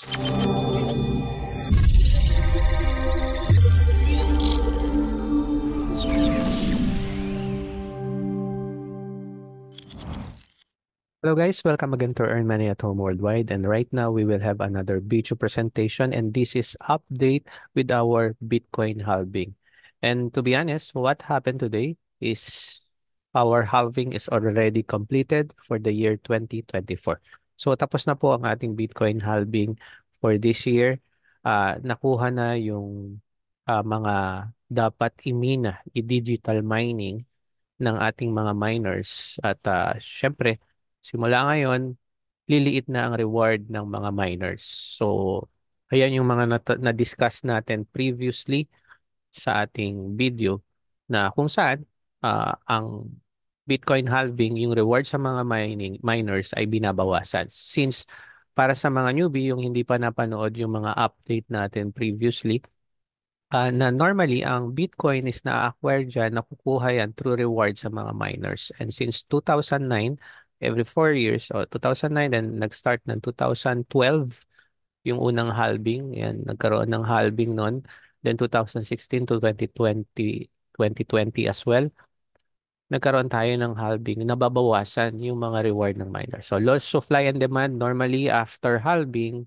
Hello guys, welcome again to Earn Money at Home Worldwide, and right now we will have another video presentation, and this is update with our Bitcoin halving. And to be honest, what happened today is our halving is already completed for the year 2024. So tapos na po ang ating Bitcoin halving for this year. Nakuha na yung mga dapat imina, i-digital mining ng ating mga miners, at syempre simula ngayon liliit na ang reward ng mga miners. So ayan yung mga na-discuss natin previously sa ating video, na kung saan ang Bitcoin halving, yung reward sa mga miners ay binabawasan. Since para sa mga newbie, yung hindi pa napanood yung mga update natin previously, na normally ang Bitcoin is na-acquire dyan, nakukuha yan through reward sa mga miners. And since 2009, every 4 years, o 2009, and nag-start ng 2012, yung unang halving, yan, nagkaroon ng halving noon. Then 2016 to 2020, 2020 as well, nagkaroon tayo ng halving, nababawasan yung mga reward ng miners. So loss of supply and demand, normally after halving,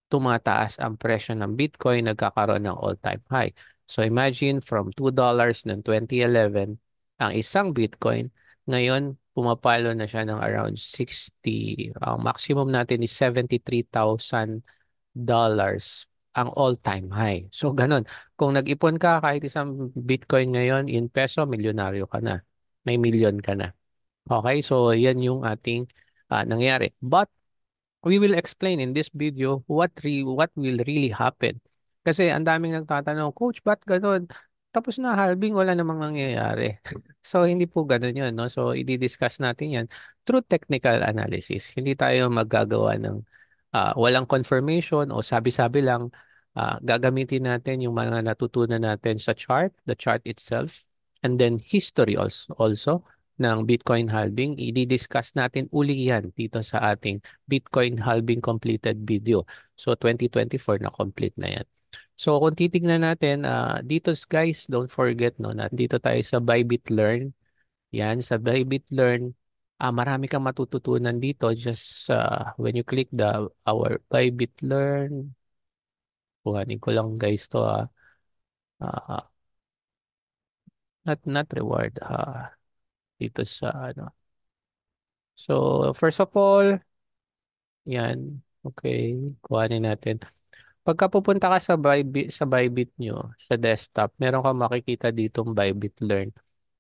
tumataas ang presyo ng Bitcoin, nagkakaroon ng all-time high. So imagine from $2 noong 2011, ang isang Bitcoin, ngayon pumapalo na siya ng around 60, ang maximum natin is $73,000 ang all-time high. So ganun, kung nag-ipon ka kahit isang Bitcoin ngayon in peso, milyonaryo ka na. May milyon ka na. Okay, so yan yung ating nangyari. But we will explain in this video what will really happen. Kasi ang daming nagtatanong, Coach, ba't ganun? Tapos na halving, wala namang nangyayari. So, hindi po ganun yun, no? So, i-discuss natin yan through technical analysis. Hindi tayo maggagawa ng walang confirmation o sabi-sabi lang. Gagamitin natin yung mga natutunan natin sa chart, the chart itself, and then history also ng Bitcoin halving. I-discuss natin uli yan dito sa ating Bitcoin halving completed video. So 2024 na complete na yan. So kung titignan natin dito guys, don't forget no, na dito tayo sa Bybit Learn. Yan, sa Bybit Learn, marami kang matututunan dito. Just when you click our Bybit Learn, kuhanin ko lang guys to uh, not reward dito sa ano. So first of all, yan, okay, kuhanin natin. Pagka pupunta ka sa Bybit nyo, sa desktop, meron kang makikita ditong Bybit Learn.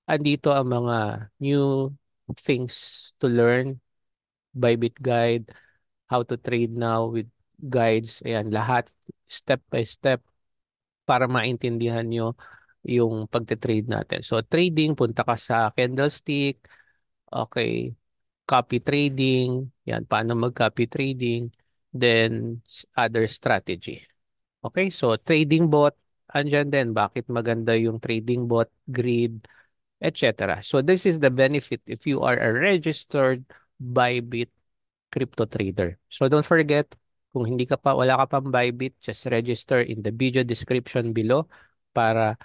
Andito ang mga new things to learn, Bybit Guide, how to trade now with guides, ayan, lahat step by step para maintindihan nyo yung pagte-trade natin. So trading, punta ka sa candlestick, okay, copy trading, yan, paano mag-copy trading, then other strategy. Okay, so trading bot, andyan din, bakit maganda yung trading bot, grid, etc. So this is the benefit if you are a registered Bybit crypto trader. So don't forget, kung hindi ka pa, wala ka pang Bybit, just register in the video description below para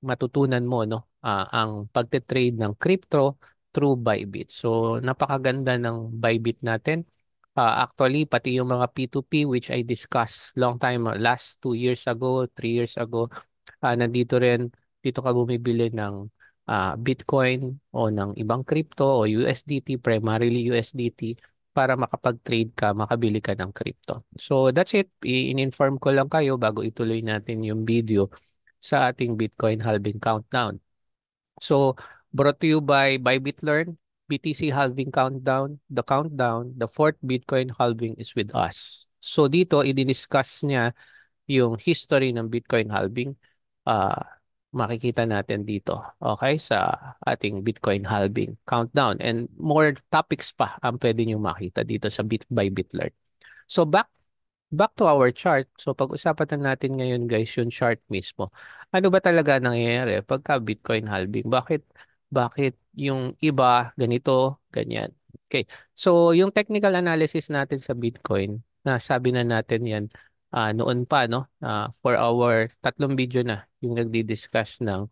matutunan mo no ang pagte-trade ng crypto through Bybit. So napakaganda ng Bybit natin. Actually, pati yung mga P2P which I discussed long time, last 2 years ago, 3 years ago, nandito rin, dito ka bumibili ng Bitcoin o ng ibang crypto o USDT, primarily USDT, para makapag-trade ka, makabili ka ng crypto. So that's it. I-inform ko lang kayo bago ituloy natin yung video sa ating Bitcoin halving countdown. So brought to you by BitLearn, BTC halving countdown, the fourth Bitcoin halving is with us. So dito, i-discuss niya yung history ng Bitcoin halving. Makikita natin dito, okay, sa ating Bitcoin halving countdown, and more topics pa ang pwede nyo makita dito sa by BitLearn. So back to our chart. So pag-usapan na natin ngayon guys yung chart mismo. Ano ba talaga nangyayari pagka Bitcoin halving? Bakit yung iba ganito, ganyan? Okay. So yung technical analysis natin sa Bitcoin, nasabi na natin yan noon pa, no? For our tatlong video na yung nagdi-discuss ng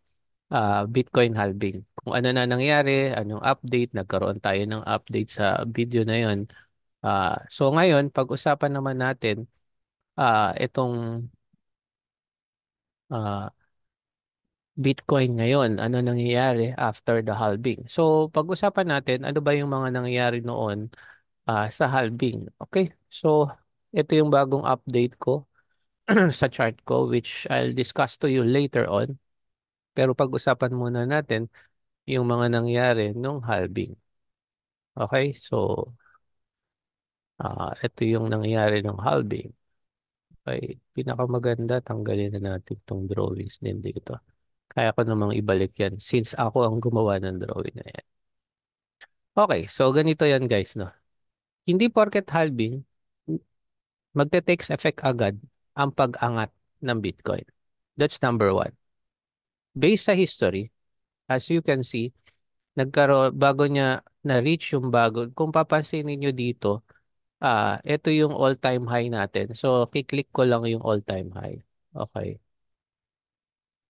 Bitcoin halving. Kung ano na nangyari, anong update, nagkaroon tayo ng update sa video na yon. So ngayon, pag-usapan naman natin itong ah, Bitcoin ngayon, ano nangyayari after the halving. So pag-usapan natin, ano ba yung mga nangyayari noon sa halving. Okay, so ito yung bagong update ko sa chart ko which I'll discuss to you later on. Pero pag-usapan muna natin yung mga nangyari nung halving. Okay, so ito yung nangyari nung halving. Okay, pinakamaganda, tanggalin na natin itong drawings din dito. Kaya ko namang ibalik yan since ako ang gumawa ng drawing na yan. Okay, so ganito yan guys, no? Hindi porket halving, magte-takes effect agad ang pag-angat ng Bitcoin. That's number one. Based sa history, as you can see, bago niya na-reach yung bago. Kung papansin niyo dito, ito yung all-time high natin. So, kiklik ko lang yung all-time high. Okay.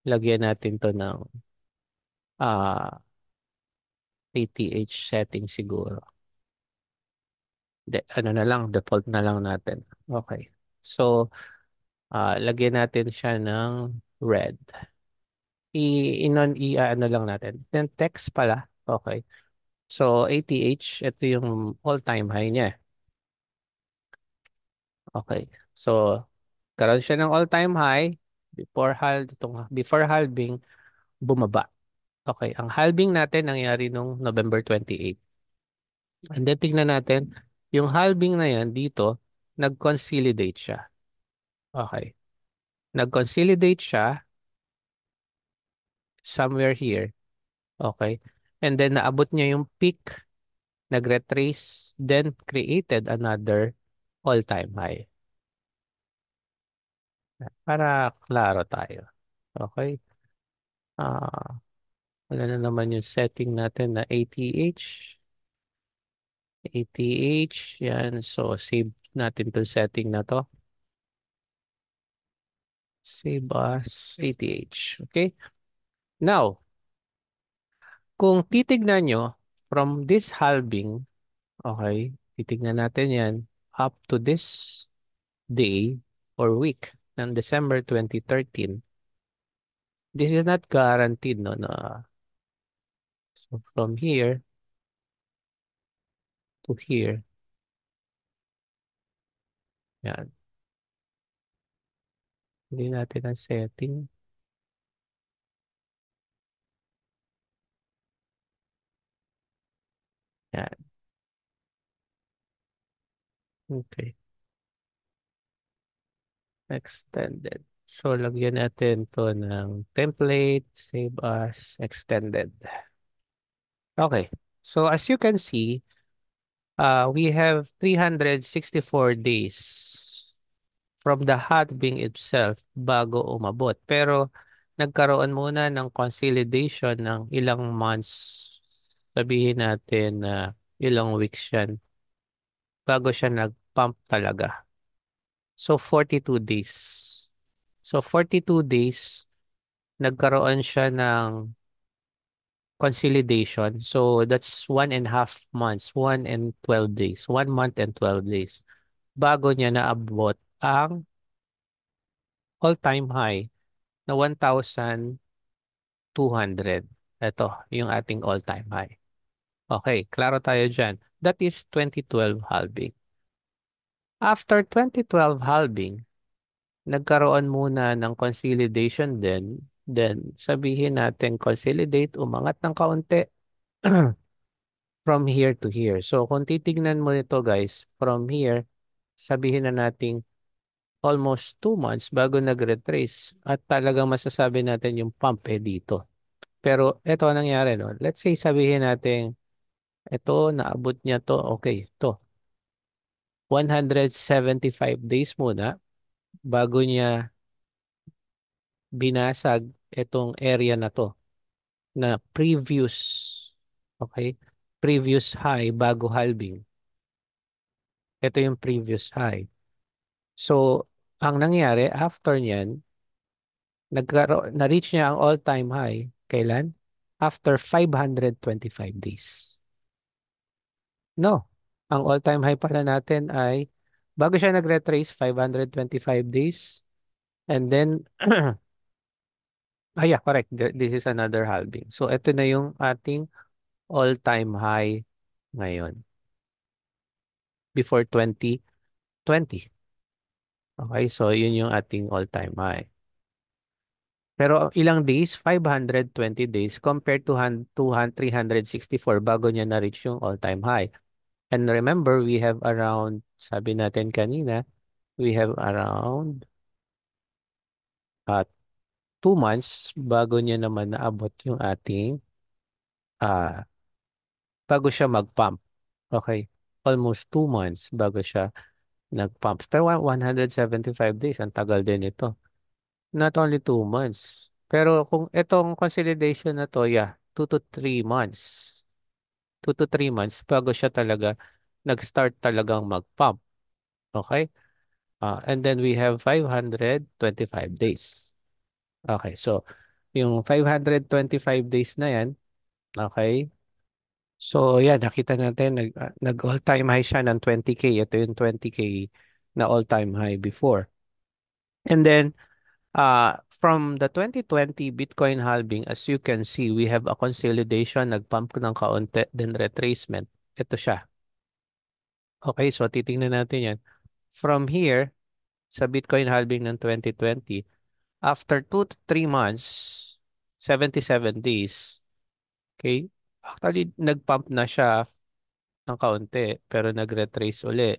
Lagyan natin to ng ATH setting siguro. Ano na lang, default na lang natin. Okay. So, lagyan natin siya ng red. Ano lang natin. Then text pala. Okay. So, ATH, ito yung all-time high niya. Okay. So, karoon siya ng all-time high. Before halving, bumaba. Okay. Ang halving natin nangyari nung November 28. And then, tingnan natin, yung halving na yan dito, nag-consolidate siya. Okay. Nag-consolidate siya somewhere here. Okay. And then, naabot niya yung peak, nag-retrace, then created another all-time high. Para klaro tayo. Okay. Wala na naman yung setting natin na ATH. ATH. Yan. So, save natin itong setting na to. Save as ATH. Okay. Now, kung titignan nyo from this halving, okay, titignan natin yan up to this day or week ng December 2013. This is not guaranteed, no? So, from here to here, yan. Hindi natin ang setting. Yan. Okay. Extended. So, lagyan natin to ng template, save as extended. Okay. So, as you can see, we have 364 days from the halving itself bago umabot. Pero, nagkaroon muna ng consolidation ng ilang months. Sabihin natin na ilang weeks yan bago siya nag-pump talaga. So, 42 days. So, 42 days, nagkaroon siya ng consolidation. So, that's 1.5 months, 1 and 12 days, 1 month and 12 days. Bago niya naabot ang all-time high na 1,200. Ito, yung ating all-time high. Okay, klaro tayo dyan. That is 2012 halving. After 2012 halving, nagkaroon muna ng consolidation din. Then, sabihin natin consolidate, umangat ng kaunti from here to here. So, kung titignan mo ito guys, from here, sabihin na natin almost 2 months bago nag-retrace at talagang masasabi natin yung pump dito. Pero ito ang nangyari, no? Let's say sabihin natin ito, naabot niya to, okay, ito. 175 days muna bago niya binasag itong area na to na previous, okay, previous high bago halving. Ito yung previous high. So, ang nangyari after niyan, na-reach niya ang all-time high. Kailan? After 525 days. No. Ang all-time high pala natin ay bago siya nag-retrace, 525 days. And then, yeah, correct. This is another halving. So, ito na yung ating all-time high ngayon before 2020. Okay, so yun yung ating all-time high. Pero ilang days? 520 days compared to 364 bago niya na-reach yung all-time high. And remember, we have around, sabi natin kanina, we have around uh, 2 months bago niya naman naabot yung ating, uh, bago siya mag-pump. Okay? Almost 2 months bago siya nag-pump. Pero 175 days, ang tagal din ito. Not only 2 months. Pero kung itong consolidation na to, yeah, 2 to 3 months. 2 to 3 months bago siya talaga nag-start talagang mag-pump. Okay? And then we have 525 days. Okay, so yung 525 days na yan, okay? So yeah, nakita natin nag all-time high siya ng 20K. Ito yung 20K na all-time high before. And then from the 2020 Bitcoin halving, as you can see, we have a consolidation, nag-pump ng kaunti, then retracement. Ito siya. Okay, so titingnan natin yan. From here, sa Bitcoin halving ng 2020, after 2 to 3 months, 77 days, okay, actually nag-pump na siya ng kaunti, pero nag-retrace uli.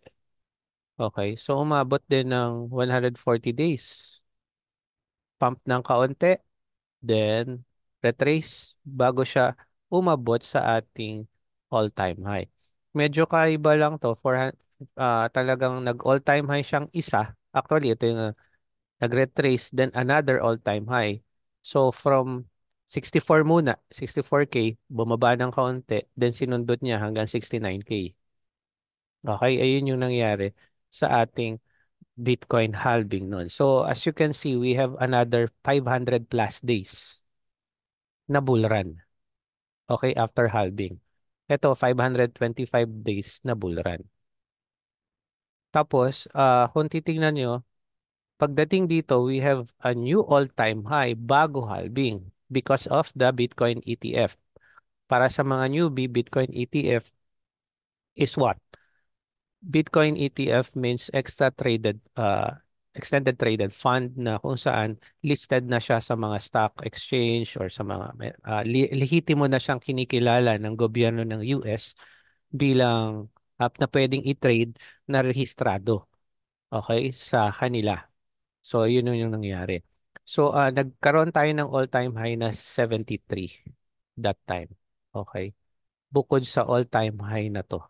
Okay, so umabot din ng 140 days. Pump ng kaunti, then retrace bago siya umabot sa ating all-time high. Medyo kaiba lang to, talagang nag-all-time high siyang isa. Actually, ito yung nag-retrace, then another all-time high. So from 64 muna, 64K, bumaba ng kaunti, then sinundot niya hanggang 69K. Okay, ayun yung nangyari sa ating Bitcoin halving nun. So as you can see, we have another 500 plus days na bull run. Okay, after halving. Ito, 525 days na bull run. Tapos, kung titingnan nyo, pagdating dito, we have a new all-time high bago halving because of the Bitcoin ETF. Para sa mga newbie, Bitcoin ETF is what? Bitcoin ETF means extended traded fund na kung saan listed na siya sa mga stock exchange or sa mga lehitimo na siyang kinikilala ng gobyerno ng US bilang na pwedeng i-trade na rehistrado, okay, sa kanila. So yun yung nangyari. So nagkaroon tayo ng all-time high na 73 that time. Okay. Bukod sa all-time high na to.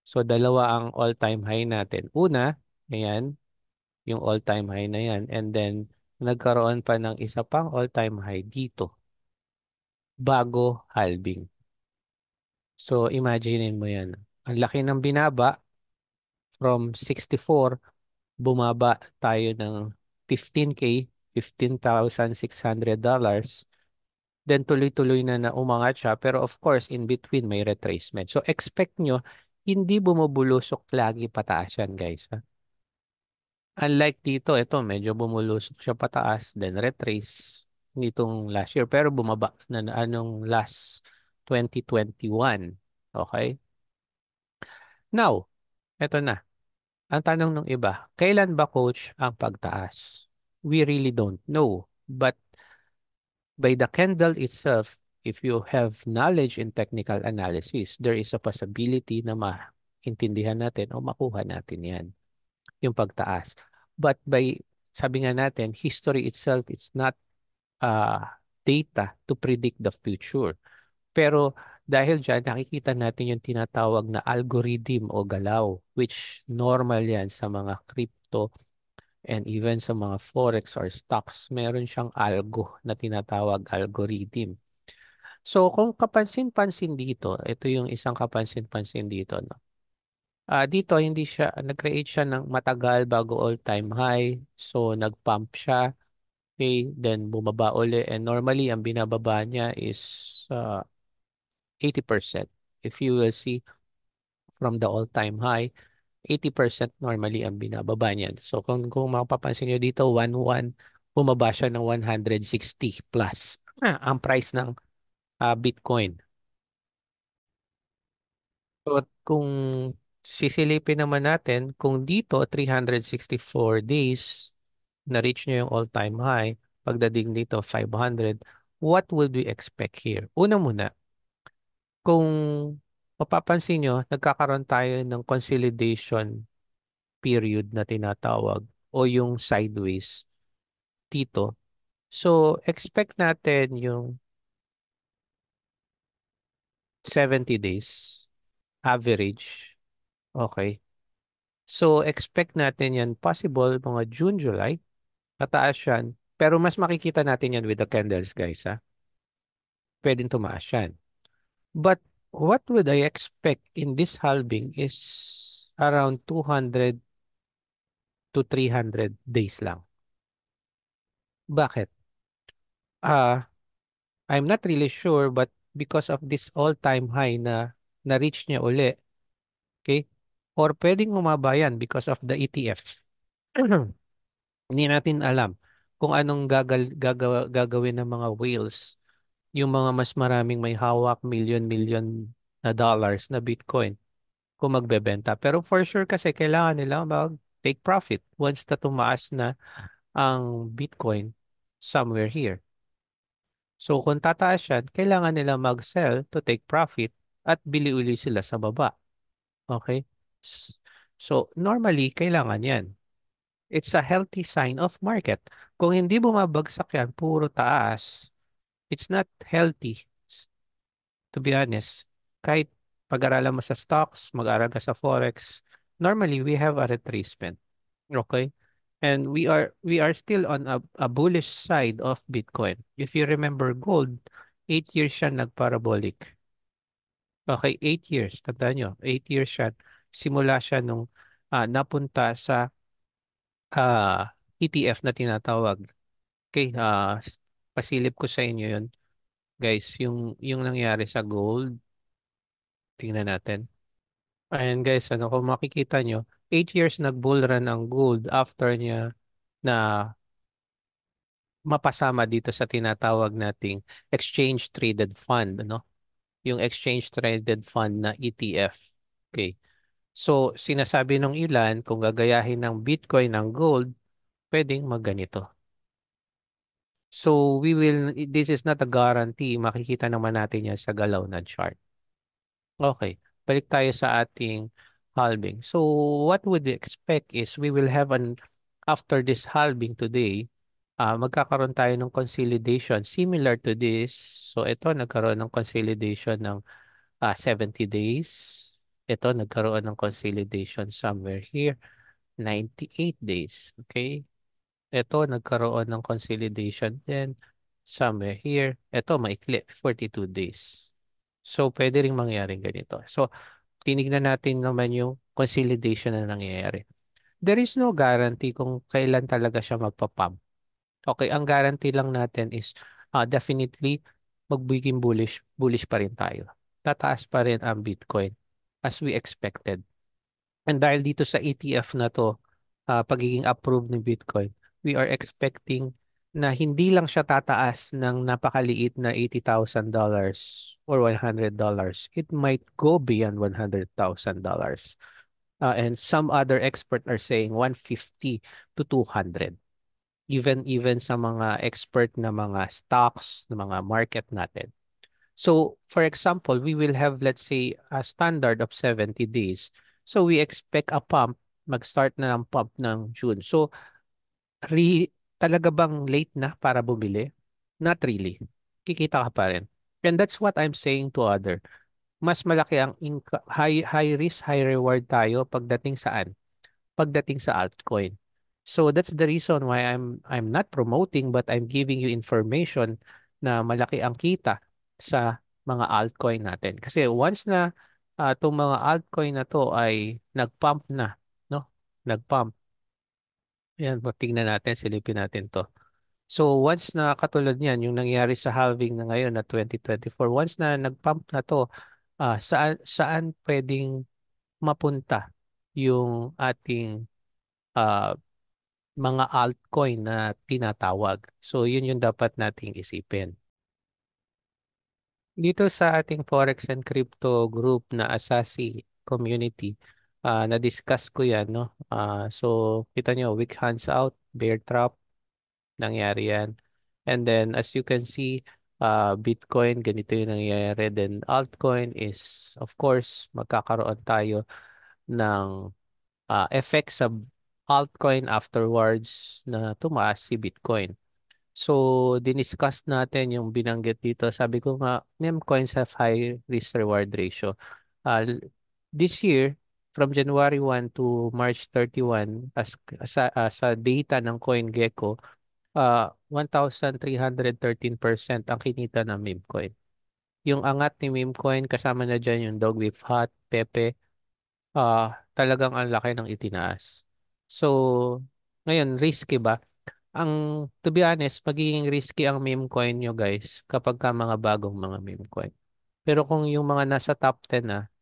So dalawa ang all-time high natin. Una, ayan, yung all-time high na yan. And then nagkaroon pa ng isa pang all-time high dito bago halving. So imaginein mo yan. Ang laki ng binaba from 64, bumaba tayo ng 15K, $15,600. Then tuloy-tuloy na umangat siya. Pero of course, in between may retracement. So expect nyo, hindi bumubulusok lagi pataas yan, guys. Ha? Unlike dito, ito medyo bumulusok siya pataas, then retrace nitong last year. Pero bumaba na anong last 2021. Okay? Now, ito na. Ang tanong ng iba, kailan ba coach ang pagtaas? We really don't know. But by the candle itself, if you have knowledge in technical analysis, there is a possibility na maintindihan natin o makuha natin yan, yung pagtaas. But sabi nga natin, history itself, it's not uh, data to predict the future. Pero dahil dyan, nakikita natin yung tinatawag na algorithm o galaw, which normal yan sa mga crypto and even sa mga forex or stocks. Meron siyang algo na tinatawag algorithm. So kung kapansin-pansin dito, ito yung isang kapansin-pansin dito. No? Dito hindi siya nag-create siya ng matagal bago all-time high. So nag-pump siya, okay, then bumaba uli and normally ang binababa niya is 80%. If you will see from the all-time high, 80% normally ang binababa niyan. So kung mapapansin niyo dito 11 bumaba siya ng 160 plus ang price ng Bitcoin. So kung sisilipin naman natin, kung dito 364 days na-reach niya yung all-time high, pagdating dito 500, what would we expect here? Una muna, kung mapapansin nyo, nagkakaroon tayo ng consolidation period na tinatawag o yung sideways dito. So, expect natin yung 70 days average. Okay. So, expect natin yan possible mga June, July. Tataas yan. Pero mas makikita natin yan with the candles, guys. Ha? Pwedeng tumaas yan. But what would I expect in this halving is around 200 to 300 days lang. Bakit? Ah, I'm not really sure but because of this all-time high na na-reach niya uli, okay? Or pwedeng umaba yan because of the ETF. Hindi natin alam kung anong gagawin ng mga whales, yung mga mas maraming may hawak million na dollars na Bitcoin kung magbebenta. Pero for sure kasi kailangan nila mag-take profit once na tumaas na ang Bitcoin somewhere here. So kung tataas yan, kailangan nila mag-sell to take profit at bili uli sila sa baba. Okay? S- So normally, kailangan yan. It's a healthy sign of market. Kung hindi bumabagsak yan, puro taas, it's not healthy, to be honest. Kahit pag-aralan mo sa stocks, mag-aral ka sa forex, normally we have a retracement. Okay? And we are still on a bullish side of Bitcoin. If you remember gold, 8 years siya nagparabolic. Okay, 8 years. Tandaan nyo, 8 years siya. Simula siya nung napunta sa ETF na tinatawag. Okay, pasilip ko sa inyo yun. Guys, yung nangyari sa gold, tingnan natin. Ayan guys, ano kung makikita nyo, 8 years nag-bull run ang gold after niya na mapasama dito sa tinatawag nating exchange traded fund, ano? Yung exchange traded fund na ETF. Okay. So, sinasabi ng ilan kung gagayahin ng Bitcoin ng gold, pwedeng magganito. So, this is not a guarantee. Makikita naman natin yan sa galaw na chart. Okay. Balik tayo sa ating halving. So, what would we expect is we will have after this halving today, magkakaroon tayo ng consolidation similar to this. So ito nagkaroon ng consolidation ng 70 days. Ito nagkaroon ng consolidation somewhere here, 98 days. Okay? Ito nagkaroon ng consolidation din somewhere here. Ito maikli, 42 days. So pwede ring mangyaring ganito. So tinignan natin naman yung consolidation na nangyayari. There is no guarantee kung kailan talaga siya magpa-pump. Okay, ang guarantee lang natin is definitely magiging bullish pa rin tayo. Tataas pa rin ang Bitcoin as we expected. And dahil dito sa ETF na to, pagiging approved ni Bitcoin, we are expecting na hindi lang siya tataas ng napakaliit na $80,000 or $100. It might go beyond $100,000. And some other experts are saying 150 to 200. Even sa mga expert na mga stocks, na mga market natin. So, for example, we will have, let's say, a standard of 70 days. So, we expect a pump, mag-start na ng pump ng June. So, talaga bang late na para bumili? Not really. Kikita ka pa rin. And that's what I'm saying to other. Mas malaki ang high risk, high reward tayo pagdating saan? Pagdating sa altcoin. So that's the reason why I'm not promoting but I'm giving you information na malaki ang kita sa mga altcoin natin. Kasi once na itong mga altcoin na to ay nag-pump na, no? Nag-pump. Yan, tingnan natin, silipin natin to. So once na katulad niyan, yung nangyari sa halving na ngayon na 2024, once na nag-pump na to, saan pwedeng mapunta yung ating ah, mga altcoin na tinatawag? So yun yung dapat nating isipin. Dito sa ating Forex and Crypto group na Asasi community, na-discuss ko yan, no? So kita nyo, weak hands out, bear trap, nangyari yan. And then as you can see, Bitcoin, ganito yung nangyayari. Then altcoin is, of course, magkakaroon tayo ng effect sa altcoin afterwards na tumaas si Bitcoin. So, diniscuss natin yung binanggit dito. Sabi ko nga, meme coins have high risk reward ratio. Uh, this year, from January 1 to March 31, sa data ng CoinGecko, 1,313% ang kinita ng meme coin. Yung angat ni meme coin, kasama na dyan yung Dog with Hot, Pepe, talagang ang laki ng itinaas. So, ngayon, risky ba? To be honest, magiging risky ang meme coin nyo guys kapag ka mga bagong mga meme coin. Pero kung yung mga nasa top 10 na,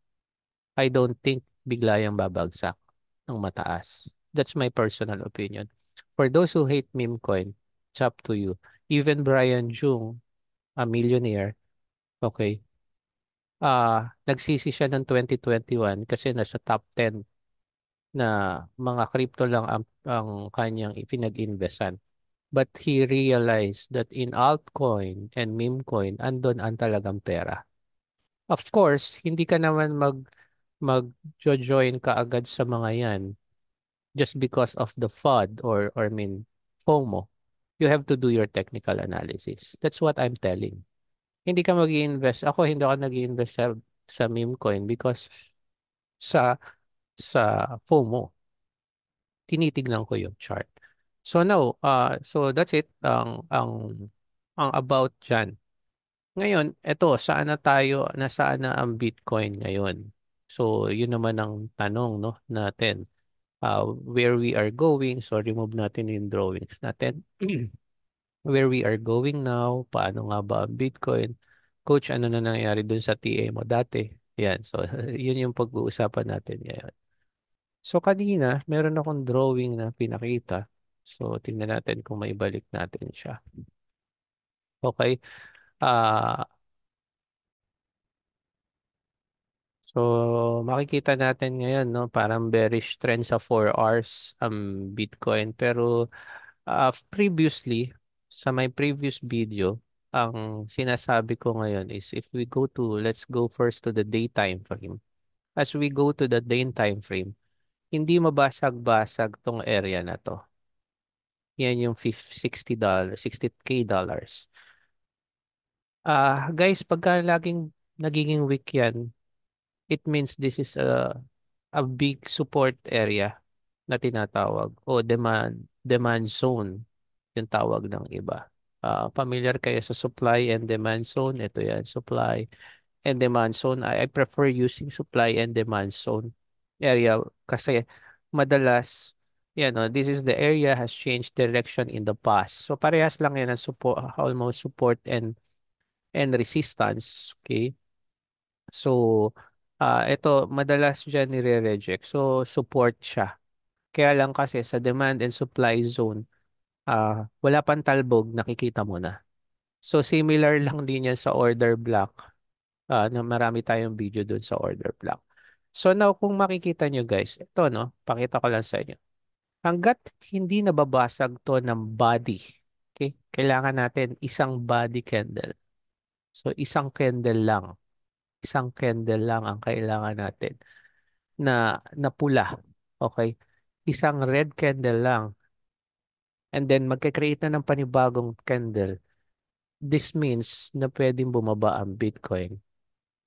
I don't think bigla yung babagsak ng mataas. That's my personal opinion. For those who hate meme coin, it's up to you. Even Brian Jung, a millionaire, okay, nagsisi siya ng 2021 kasi nasa top 10 na mga crypto lang ang kanyang ipinag-investan. But he realized that in altcoin and meme coin, andon ang talagang pera. Of course, hindi ka naman mag-join ka agad sa mga yan just because of the FUD or I mean FOMO. You have to do your technical analysis. That's what I'm telling. Hindi ka mag-invest. Ako hindi ako nag-invest sa meme coin because sa FOMO. Tinitignan ko yung chart. So now, so that's it ang about dyan. Ngayon, eto, saan na tayo, nasaan na ang Bitcoin ngayon? So, yun naman ang tanong, no, natin. Where we are going, so remove natin yung drawings natin. Where we are going now, paano nga ba ang Bitcoin? Coach, ano na nangyari dun sa TA mo dati? Yan, so yun yung pag-uusapan natin ngayon. So kanina, meron akong drawing na pinakita. So tingnan natin kung maibalik natin siya. Okay. Ah, so makikita natin ngayon, no, parang bearish trend sa 4 hours ang Bitcoin. Pero previously, sa my previous video, ang sinasabi ko ngayon is if we go to, let's go first to the daytime frame. As we go to the daytime frame, hindi mabasag-basag tong area na to. Yan yung $60, $60K dollars. Guys, pagka laging nagiging weak yan, it means this is a big support area na tinatawag o demand zone yung tawag ng iba. Familiar kayo sa supply and demand zone? Ito yan, supply and demand zone. I prefer using supply and demand zone area kasi madalas yan, no, this is the area has changed direction in the past. So parehas lang yan ang support, almost support and resistance. Okay? So, ito, madalas dyan nire-reject. So, support siya. Kaya lang kasi sa demand and supply zone, wala pang talbog, nakikita mo na. So, similar lang din yan sa order block. Na marami tayong video dun sa order block. So, now, kung makikita nyo guys, ito, no, pakita ko lang sa inyo. Hanggat hindi nababasag to ng body, okay, kailangan natin isang body candle. So, isang candle lang ang kailangan natin na pula. Okay? Isang red candle lang. And then magka-create na ng panibagong candle. This means na pwedeng bumaba ang Bitcoin.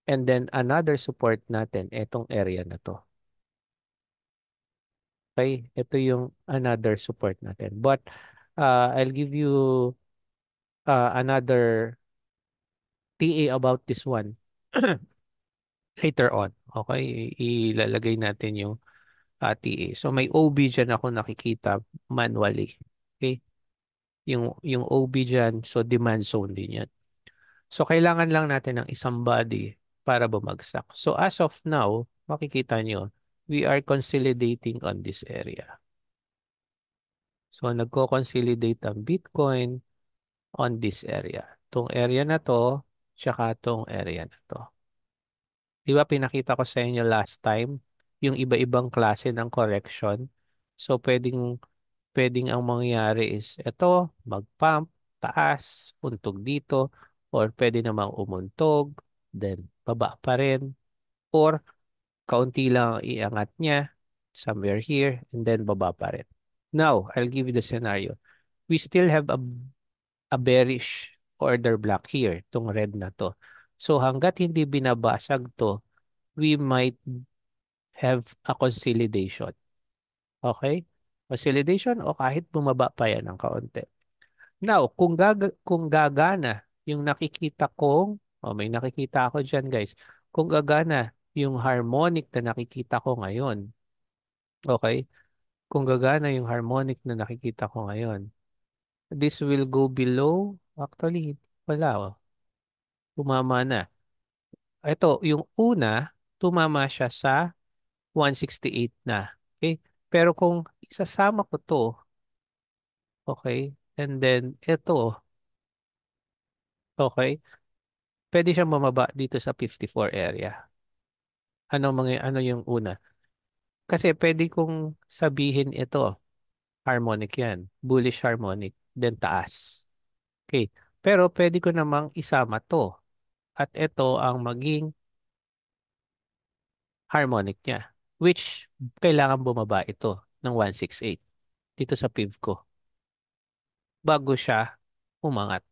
And then another support natin, etong area na to. Okay? Ito yung another support natin. But I'll give you another TA about this one. later on. Okay, ilalagay natin yung TA. So may OB dyan ako nakikita manually. Okay, yung OB dyan, so demand zone din yan. So kailangan lang natin ng isang body para bumagsak. So as of now, makikita nyo, we are consolidating on this area. So nagko-consolidate ang Bitcoin on this area. Tong area na to, tsaka tong area na to. Di ba pinakita ko sa inyo last time, yung iba-ibang klase ng correction. So pwedeng ang mangyari is ito, mag-pump, taas, untog dito, or pwede namang umuntog, then baba pa rin, or kaunti lang ang iangat niya, somewhere here, and then baba pa rin. Now, I'll give you the scenario. We still have a bearish order block here, itong red na to. So hanggat hindi binabasag to, we might have a consolidation. Okay? Consolidation o kahit bumaba pa yan ng kaunti. Now, kung gagana yung nakikita kong, may nakikita ako dyan guys, kung gagana yung harmonic na nakikita ko ngayon, okay? Kung gagana yung harmonic na nakikita ko ngayon, this will go below, actually, wala oh, tumama na. Ito, yung una, tumama siya sa 168 na. Okay? Pero kung isasama ko to, okay, and then ito, okay, pwede siyang bumaba dito sa 54 area. Ano yung una? Kasi pwede kong sabihin ito, harmonic yan, bullish harmonic, then taas. Okay. Pero pwede ko namang isama to. At ito ang maging harmonic niya. Which kailangan bumaba ito ng 168 dito sa PIV ko bago siya umangat.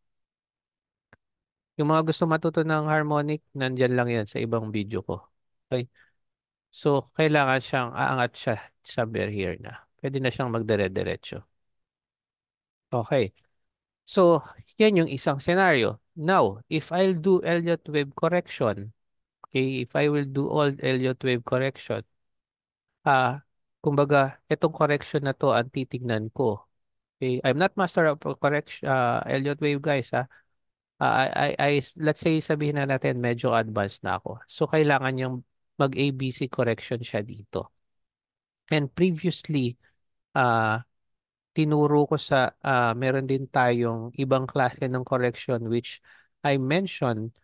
Yung mga gusto matuto ng harmonic, nandyan lang yan sa ibang video ko. Okay? So, kailangan siyang aangat siya somewhere here na. Pwede na siyang magdire-diretso. Okay. So, yan yung isang scenario. Now, if I'll do Elliott wave correction, okay, if I will do all Elliott wave correction, kumbaga, itong correction na to ang titignan ko. Okay, I'm not master of correction, Elliott wave guys, ha. Let's say sabihin na natin medyo advanced na ako. So, kailangan yung mag-ABC correction siya dito. And previously, uh, tinuro ko meron din tayong ibang klase ng correction which I mentioned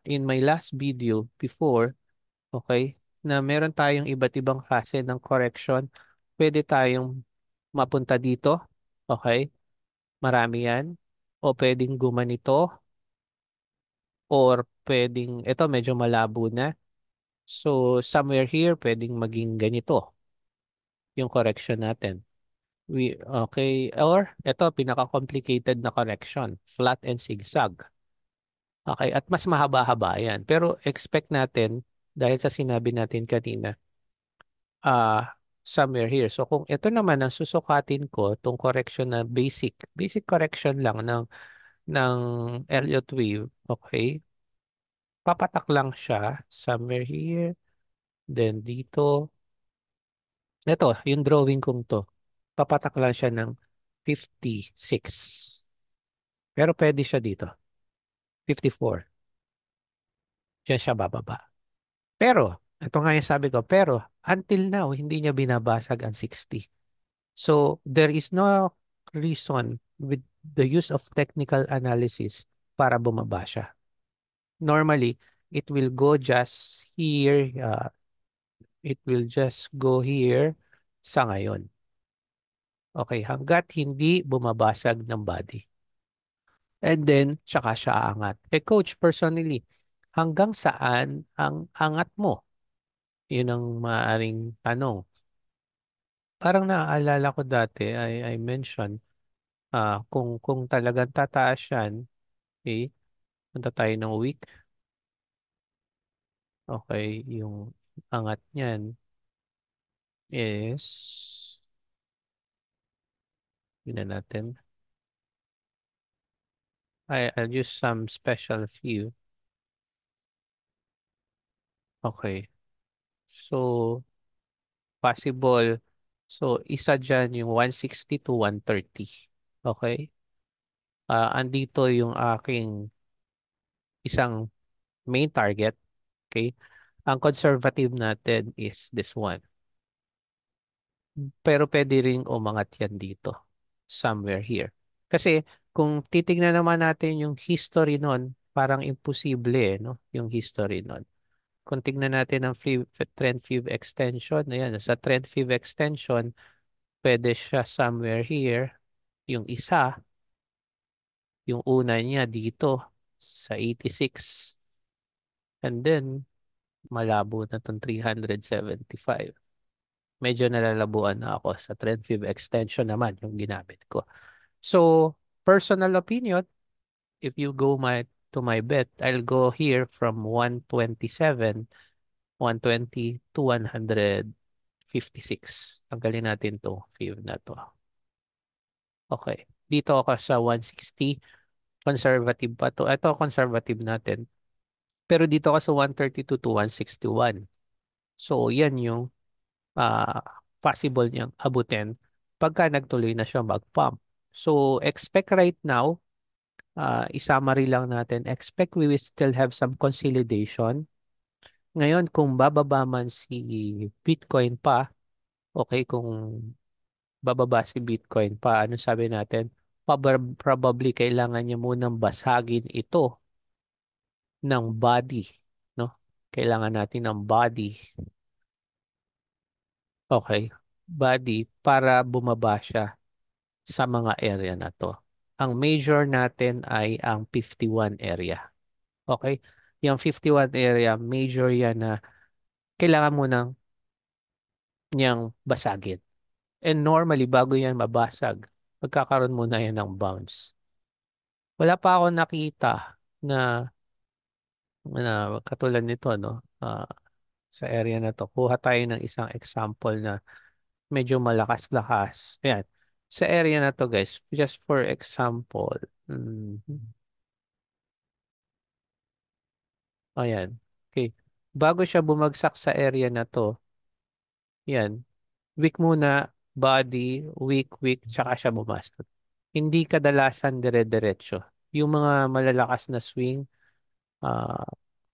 in my last video before, okay, na meron tayong iba't ibang klase ng correction. Pwede tayong mapunta dito, okay, marami yan, o pwedeng gumanito, or pwedeng, ito medyo malabo na. So, somewhere here, pwedeng maging ganito yung correction natin. Okay, or ito, pinaka-complicated na correction, flat and zigzag. Okay, at mas mahaba-haba yan. Pero expect natin, dahil sa sinabi natin kanina, somewhere here. So kung ito naman ang susukatin ko, itong correction na basic correction lang ng Elliott wave, okay, papatak lang siya somewhere here, then dito. Ito, yung drawing kong to, papatak lang siya ng 56. Pero pwede siya dito, 54. Diyan siya bababa. Pero, ito nga yung sabi ko, pero until now, hindi niya binabasag ang 60. So, there is no reason with the use of technical analysis para bumaba siya. Normally, it will go just here, it will just go here sa ngayon. Okay, hanggat hindi bumabasag ng body. And then, tsaka siya aangat. Coach, personally, hanggang saan ang angat mo? Yun ang maaaring tanong. Parang naaalala ko dati, I mentioned, kung talagang tataas yan, okay, punta tayo ng week. Okay, yung angat niyan is, yun na natin. I'll use some special view. Okay. So, possible. So, isa dyan yung 160 to 130. Okay? Andito yung aking isang main target. Okay? Ang conservative natin is this one. Pero pwede ring umangat yan dito. Somewhere here. Kasi kung titignan naman natin yung history nun, parang imposible no? Yung history nun. Kung tignan natin ang trend five extension, ayan, sa trend five extension, pwede siya somewhere here. Yung isa, yung una niya dito sa 86. And then, malabo na itong 375. Medyo nalalabuan na ako sa trend five extension naman yung ginamit ko. So, personal opinion, if you go to my bet, I'll go here from 127, 120 to 156. Tanggalin natin to five na to. Okay. Dito ako sa 160. Conservative pa to. Ito conservative natin. Pero dito ako sa 132 to 161. So, yan yung ah, possible niyang abutin pagka nagtuloy na siya mag-pump. So, expect right now, isummary lang natin, expect we will still have some consolidation. Ngayon, kung bababa man si Bitcoin pa, okay, kung bababa si Bitcoin pa, ano sabi natin? Probably kailangan niya munang basagin ito ng body, no? Kailangan natin ng body, okay, body para bumaba siya sa mga area na to. Ang major natin ay ang 51 area. Okay? Yung 51 area, major yan na kailangan mo niyang basagin. And normally, bago yan mabasag, magkakaroon muna yan ng bounce. Wala pa ako nakita na katulad nito, no? Sa area na to. Kuha tayo ng isang example na medyo malakas-lakas. Ayan. Sa area na to, guys, just for example, mm, ayan. Okay. Bago siya bumagsak sa area na to, yan, weak muna, body, weak, weak, tsaka siya bumasag. Hindi kadalasan dire-diretso. Yung mga malalakas na swing, ah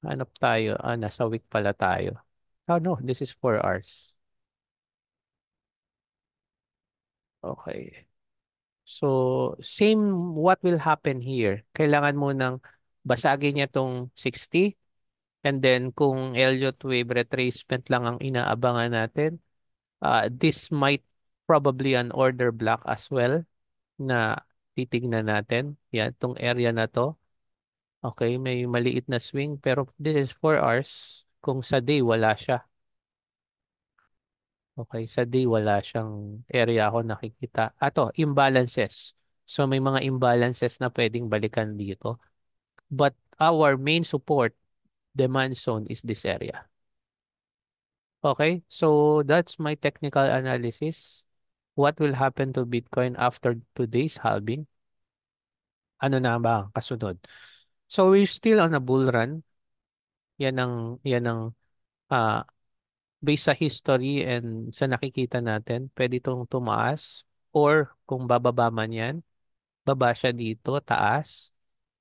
ano tayo? Nasa weak pala tayo. Oh no, this is 4 hours. Okay. So, same what will happen here. Kailangan mo nang basagin niya tong 60 and then kung Elliott wave retracement lang ang inaabangan natin, this might probably an order block as well na titignan natin. Yan, tong area na to. Okay, may maliit na swing pero this is 4 hours. Kung sa day wala siya. Okay, sa day wala siyang area ako nakikita. Imbalances. So may mga imbalances na pwedeng balikan dito. But our main support demand zone is this area. Okay, so that's my technical analysis. What will happen to Bitcoin after today's halving? Ano na ba ang kasunod? So we're still on a bull run. Yan ang ah based sa history and sa nakikita natin, pwede itong tumaas or kung bababa man yan, baba siya dito, taas.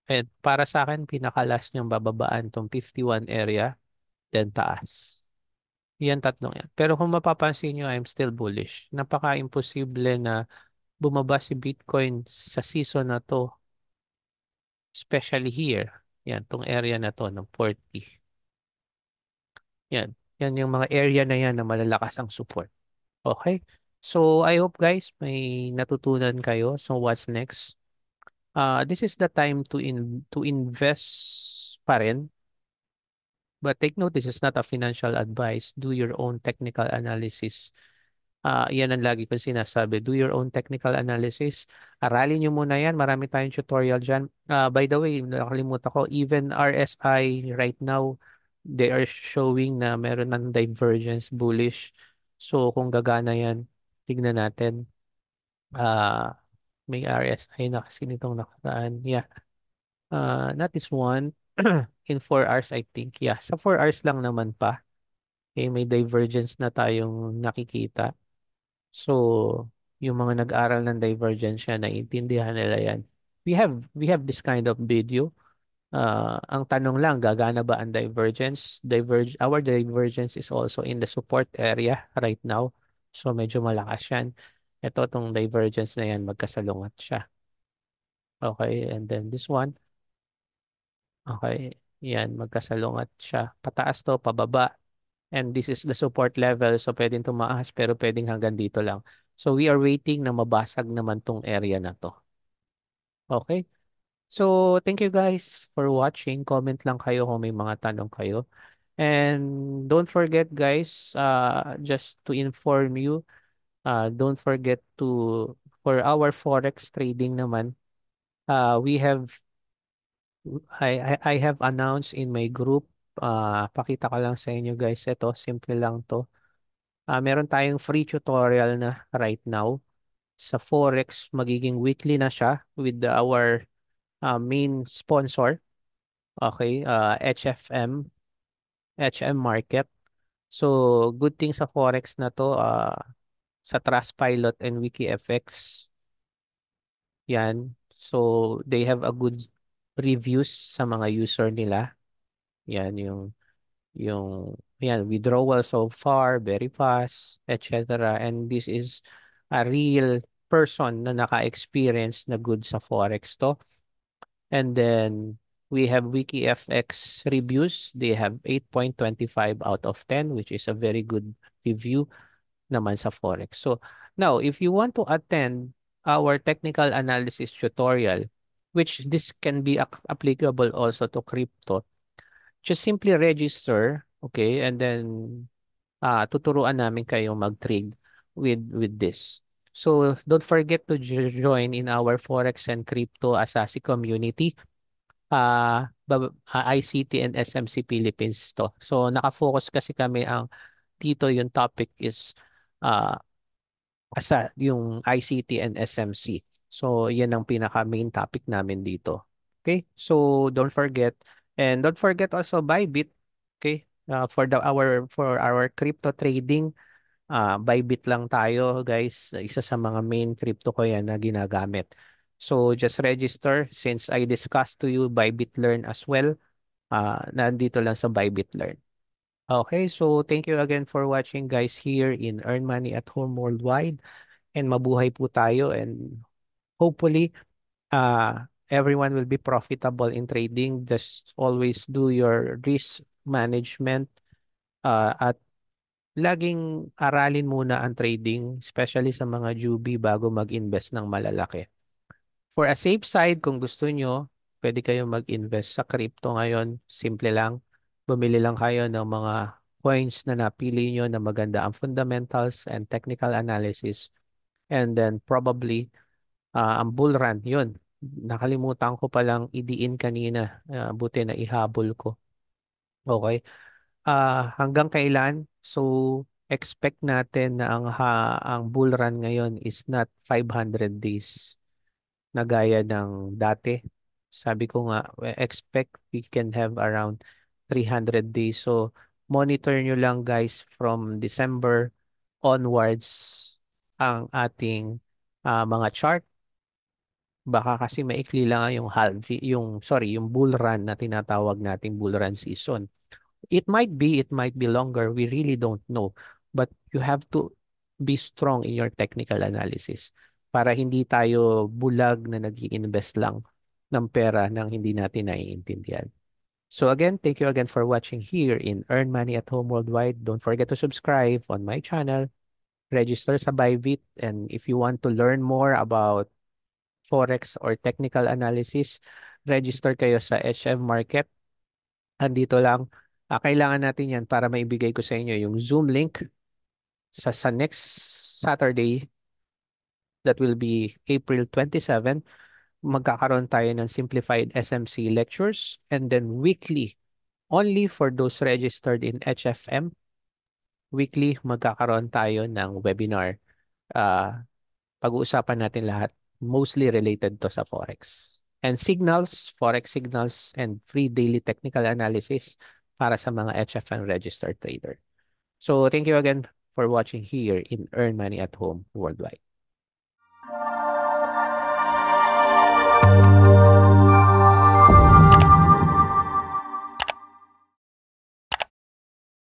And para sa akin, pinakalas niyang bababaan tong 51 area, then taas. Yan tatlong yan. Pero kung mapapansin nyo, I'm still bullish. Napaka-imposible na bumaba si Bitcoin sa season na to, especially here. Yan, tong area na to ng 40. Yan. Yan yung mga area na yan na malalakas ang support. Okay? So, I hope guys may natutunan kayo. So, what's next? This is the time to invest pa rin. But take note, this is not a financial advice. Do your own technical analysis. Yan ang lagi kong sinasabi. Do your own technical analysis. Aralin nyo muna yan. Marami tayong tutorial dyan. By the way, nakalimutan ko, even RSI right now, they are showing na meron ng divergence bullish. So, kung gagana yan, tignan natin. Ah, may RSI na kasi nitong nakaraan. Yeah. Not this one. in 4 hours, I think. Yeah, sa 4 hours lang naman pa. Okay, may divergence na tayong nakikita. So, yung mga nag-aral ng divergence yan, naiintindihan nila yan. We have this kind of video. Ang tanong lang, gagana ba ang divergence? Our divergence is also in the support area right now. So, medyo malakas yan. Ito, tong divergence na yan, magkasalungat siya. Okay, and then this one, okay, yan, magkasalungat siya. Pataas to, pababa. And this is the support level. So, pwedeng tumaas, pero pwedeng hanggang dito lang. So, we are waiting na mabasag naman tong area na to. Okay? So, thank you guys for watching. Comment lang kayo kung may mga tanong kayo. And don't forget guys, just to inform you, don't forget to, for our Forex trading naman, we have, I have announced in my group, pakita ko lang sa inyo guys, ito, simple lang to. Meron tayong free tutorial na right now sa Forex, magiging weekly na siya with our main sponsor. Okay, HM Market. So, good thing sa Forex na to, sa Trustpilot and WikiFX, yan. So, they have a good reviews sa mga user nila. Yan, yan, withdrawal so far, very fast, etc. And this is a real person na naka-experience na good sa Forex to. And then we have WikiFX reviews. They have 8.25 out of 10, which is a very good review naman sa Forex. So now, if you want to attend our technical analysis tutorial, which this can be applicable also to crypto, just simply register, okay, and then tuturuan namin kayong mag-trade with this. So don't forget to join in our Forex and Crypto Asasi community, ICT and SMC Philippines to. So nakafocus kasi kami dito yung topic is uh, yung ICT and SMC. So yan ang pinaka main topic namin dito. Okay? So don't forget, and don't forget also Bybit, okay? For our crypto trading, Bybit lang tayo, guys. Isa sa mga main crypto ko yan na ginagamit. So just register, since I discussed to you Bybit Learn as well. Nandito lang sa Bybit Learn. Okay, so thank you again for watching guys here in Earn Money at Home Worldwide, and mabuhay po tayo, and hopefully everyone will be profitable in trading. Just always do your risk management, at laging aralin muna ang trading, especially sa mga newbie bago mag-invest ng malalaki. For a safe side, kung gusto nyo, pwede kayong mag-invest sa crypto ngayon. Simple lang. Bumili lang kayo ng mga coins na napili nyo na maganda ang fundamentals and technical analysis. And then probably, ang bull run, yun. Nakalimutan ko palang idiin kanina. Buti na ihabol ko. Okay. Hanggang kailan? So, expect natin na ang bull run ngayon is not 500 days na gaya ng dati. Sabi ko nga, we expect we can have around 300 days. So, monitor nyo lang guys from December onwards ang ating mga chart. Baka kasi maikli lang yung yung bull run na tinatawag nating bull run season. It might be longer. We really don't know. But you have to be strong in your technical analysis para hindi tayo bulag na nag-i-invest lang ng pera nang hindi natin naiintindihan. So again, thank you again for watching here in Earn Money at Home Worldwide. Don't forget to subscribe on my channel, register sa Bybit, and if you want to learn more about Forex or technical analysis, register kayo sa HM Market. Andito lang. Kailangan natin yan para maibigay ko sa inyo yung Zoom link sa next Saturday, that will be April 27. Magkakaroon tayo ng simplified SMC lectures, and then weekly, only for those registered in HFM, weekly magkakaroon tayo ng webinar. Pag-uusapan natin lahat, mostly related to sa Forex. and signals, forex signals, and free daily technical analysis para sa mga HFN registered trader. So thank you again for watching here in Earn Money at Home Worldwide.